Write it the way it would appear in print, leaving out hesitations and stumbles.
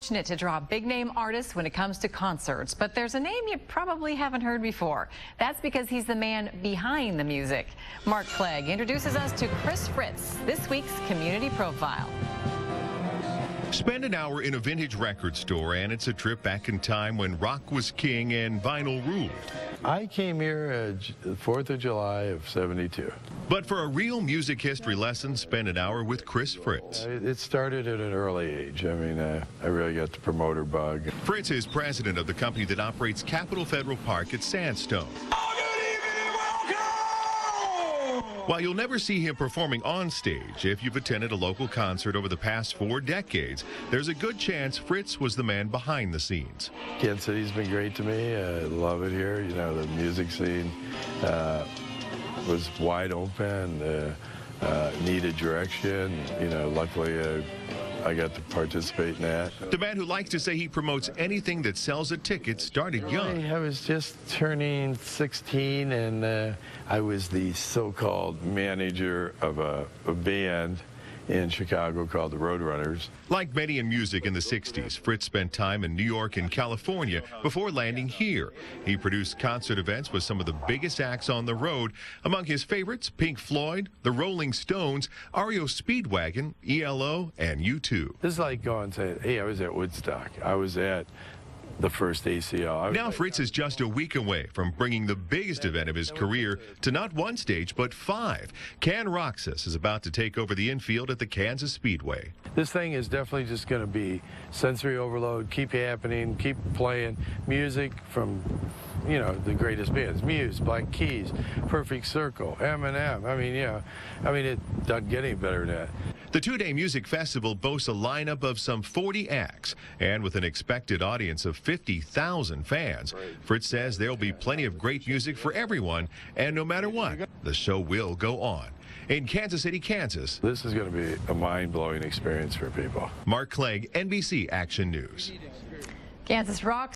Fortunate to draw big-name artists when it comes to concerts, but there's a name you probably haven't heard before. That's because he's the man behind the music. Mark Clegg introduces us to Fritz, this week's Community Profile. Spend an hour in a vintage record store and it's a trip back in time when rock was king and vinyl ruled. I came here the 4th of July of '72. But for a real music history lesson, spend an hour with Fritz. It started at an early age. I mean, I really got the promoter bug. Fritz is president of the company that operates Capitol Federal Park at Sandstone. While you'll never see him performing on stage, if you've attended a local concert over the past 4 decades, there's a good chance Fritz was the man behind the scenes. Kansas City's been great to me. I love it here. You know, the music scene was wide open, needed direction. You know, luckily I got to participate in that. The man who likes to say he promotes anything that sells a ticket started young. I was just turning 16, and I was the so-called manager of a band in Chicago called the Roadrunners. Like many in music in the 60s, Fritz spent time in New York and California before landing here. He produced concert events with some of the biggest acts on the road. Among his favorites, Pink Floyd, the Rolling Stones, REO Speedwagon, ELO, and U2. This is like going and saying, hey, I was at Woodstock. I was at the first ACL. Now Fritz is just a week away from bringing the biggest event of his career to not 1 stage, but 5. Kanrocksas is about to take over the infield at the Kansas Speedway. This thing is definitely just going to be sensory overload, keep happening, keep playing music from, you know, the greatest bands. Muse, Black Keys, Perfect Circle, Eminem. I mean, yeah, it doesn't get any better than that. The 2-day music festival boasts a lineup of some 40 acts, and with an expected audience of 50,000 fans, Fritz says there'll be plenty of great music for everyone, and no matter what, the show will go on. In Kansas City, Kansas, this is going to be a mind-blowing experience for people. Mark Clegg, NBC Action News. Kansas rocks.